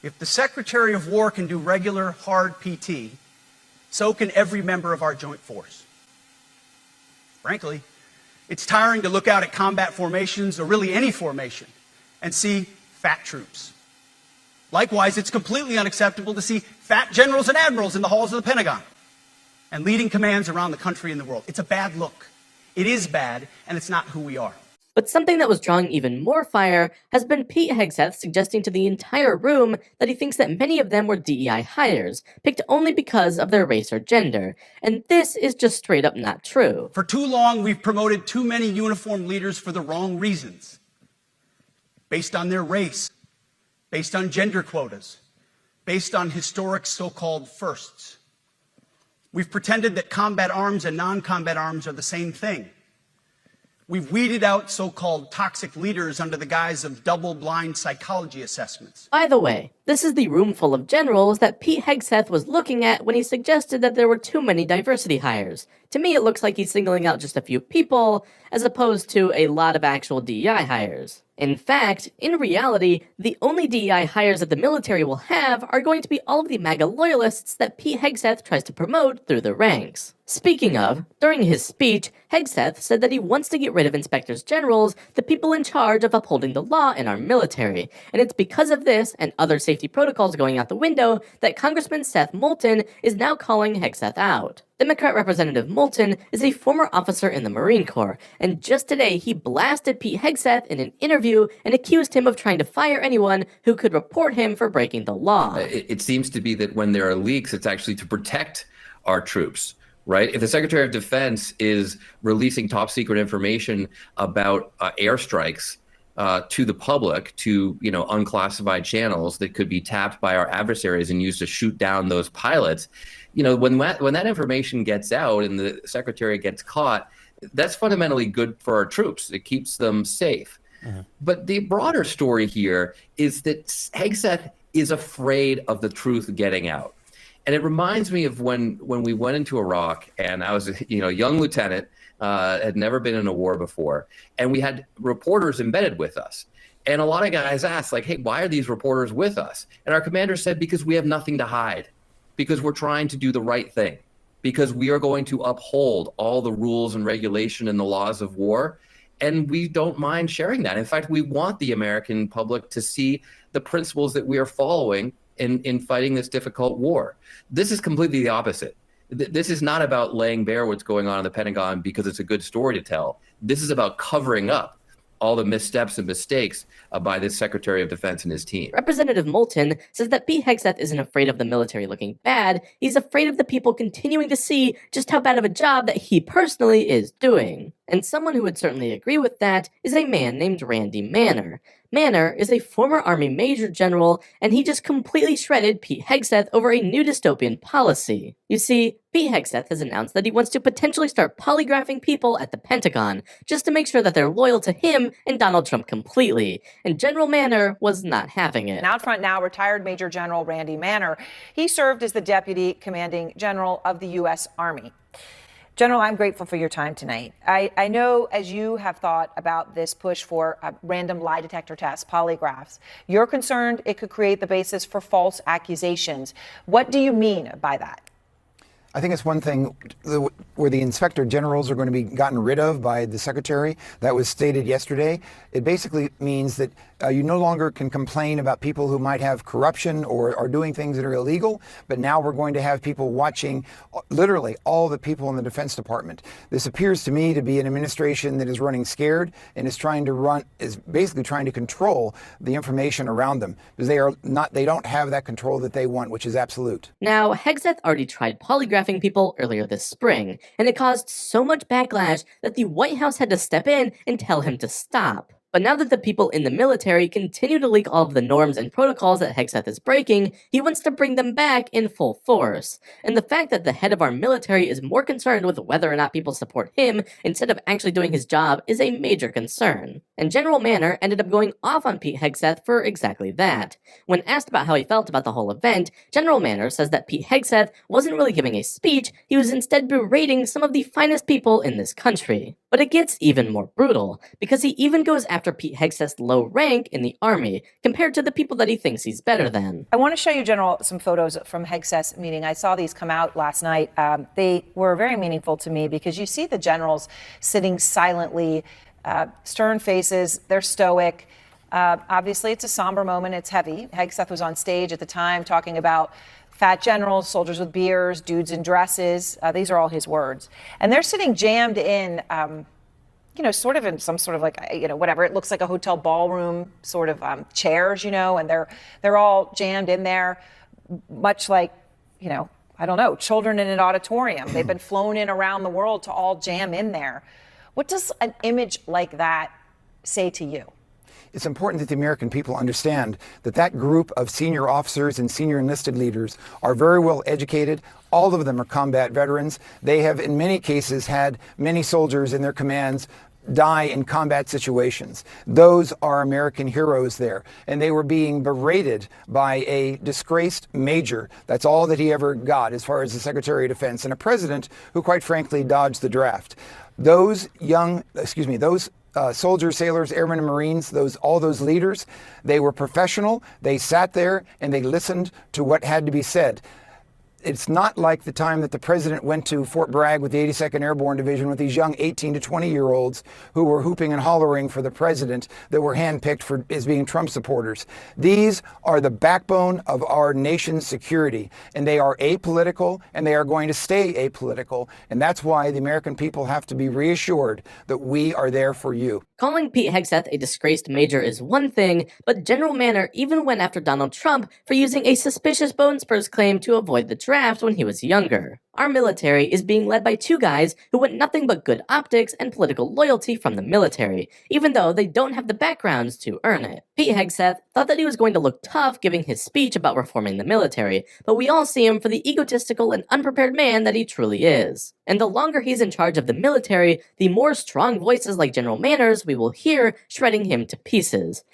If the Secretary of War can do regular, hard PT, so can every member of our joint force. Frankly, it's tiring to look out at combat formations, or really any formation, and see fat troops. Likewise, it's completely unacceptable to see fat generals and admirals in the halls of the Pentagon and leading commands around the country and the world. It's a bad look. It is bad, and it's not who we are. But something that was drawing even more fire has been Pete Hegseth suggesting to the entire room that he thinks that many of them were DEI hires, picked only because of their race or gender. And this is just straight up not true. For too long, we've promoted too many uniformed leaders for the wrong reasons. Based on their race, based on gender quotas, based on historic so-called firsts. We've pretended that combat arms and non-combat arms are the same thing. We've weeded out so-called toxic leaders under the guise of double-blind psychology assessments. By the way, this is the room full of generals that Pete Hegseth was looking at when he suggested that there were too many diversity hires. To me, it looks like he's singling out just a few people, as opposed to a lot of actual DEI hires. In fact, in reality, the only DEI hires that the military will have are going to be all of the MAGA loyalists that Pete Hegseth tries to promote through the ranks. Speaking of, during his speech, Hegseth said that he wants to get rid of inspectors generals, the people in charge of upholding the law in our military, and it's because of this and other safety protocols going out the window that Congressman Seth Moulton is now calling Hegseth out. Democrat Representative Moulton is a former officer in the Marine Corps, and just today he blasted Pete Hegseth in an interview and accused him of trying to fire anyone who could report him for breaking the law. It seems to be that when there are leaks, it's actually to protect our troops, right? If the Secretary of Defense is releasing top secret information about airstrikes to the public, to unclassified channels that could be tapped by our adversaries and used to shoot down those pilots, when that information gets out and the secretary gets caught, that's fundamentally good for our troops. It keeps them safe. Mm-hmm. But the broader story here is that Hegseth is afraid of the truth getting out. And it reminds me of when we went into Iraq, and I was a young lieutenant, had never been in a war before, and we had reporters embedded with us. And a lot of guys asked, like, hey, why are these reporters with us? And our commander said, because we have nothing to hide, because we're trying to do the right thing, because we are going to uphold all the rules and regulation and the laws of war. And we don't mind sharing that. In fact, we want the American public to see the principles that we are following in fighting this difficult war. This is completely the opposite. This is not about laying bare what's going on in the Pentagon because it's a good story to tell. This is about covering up all the missteps and mistakes by this Secretary of Defense and his team. Representative Moulton says that Pete Hegseth isn't afraid of the military looking bad, he's afraid of the people continuing to see just how bad of a job that he personally is doing. And someone who would certainly agree with that is a man named Randy Manner. Manner is a former Army Major General, and he just completely shredded Pete Hegseth over a new dystopian policy. You see, Pete Hegseth has announced that he wants to potentially start polygraphing people at the Pentagon, just to make sure that they're loyal to him and Donald Trump completely, and General Manner was not having it. And out front now, retired Major General Randy Manner. He served as the Deputy Commanding General of the U.S. Army. General, I'm grateful for your time tonight. I know as you have thought about this push for random lie detector tests, polygraphs, you're concerned it could create the basis for false accusations. What do you mean by that? I think it's one thing where the inspector generals are going to be gotten rid of by the secretary. That was stated yesterday. It basically means that you no longer can complain about people who might have corruption or are doing things that are illegal, but now we're going to have people watching literally all the people in the Defense Department. This appears to me to be an administration that is running scared and is basically trying to control the information around them, because they don't have that control that they want, which is absolute. Now, Hegseth already tried polygraphing people earlier this spring, and it caused so much backlash that the White House had to step in and tell him to stop. But now that the people in the military continue to leak all of the norms and protocols that Hegseth is breaking, he wants to bring them back in full force. And the fact that the head of our military is more concerned with whether or not people support him instead of actually doing his job is a major concern. And General Manner ended up going off on Pete Hegseth for exactly that. When asked about how he felt about the whole event, General Manner says that Pete Hegseth wasn't really giving a speech, he was instead berating some of the finest people in this country. But it gets even more brutal, because he even goes after after Pete Hegseth's low rank in the Army, compared to the people that he thinks he's better than. I want to show you, General, some photos from Hegseth's meeting. I saw these come out last night. They were very meaningful to me because you see the generals sitting silently, stern faces, they're stoic. Obviously, it's a somber moment. It's heavy. Hegseth was on stage at the time talking about fat generals, soldiers with beards, dudes in dresses. These are all his words. And they're sitting jammed in, sort of in some sort of like, whatever. It looks like a hotel ballroom sort of chairs, and they're all jammed in there, much like, I don't know, children in an auditorium. They've been flown in around the world to all jam in there. What does an image like that say to you? It's important that the American people understand that that group of senior officers and senior enlisted leaders are very well educated. All of them are combat veterans. They have, in many cases, had many soldiers in their commands die in combat situations. Those are American heroes there. And they were being berated by a disgraced major. That's all that he ever got as far as the Secretary of Defense, and a president who, quite frankly, dodged the draft. Those soldiers, sailors, airmen, and Marines, all those leaders, they were professional. They sat there and they listened to what had to be said. It's not like the time that the president went to Fort Bragg with the 82nd Airborne Division with these young 18 to 20-year-olds who were hooping and hollering for the president that were handpicked as being Trump supporters. These are the backbone of our nation's security, and they are apolitical, and they are going to stay apolitical. And that's why the American people have to be reassured that we are there for you. Calling Pete Hegseth a disgraced major is one thing, but General Manor even went after Donald Trump for using a suspicious bone spurs claim to avoid the draft when he was younger. Our military is being led by two guys who want nothing but good optics and political loyalty from the military, even though they don't have the backgrounds to earn it. Pete Hegseth thought that he was going to look tough giving his speech about reforming the military, but we all see him for the egotistical and unprepared man that he truly is. And the longer he's in charge of the military, the more strong voices like General Manners we will hear shredding him to pieces.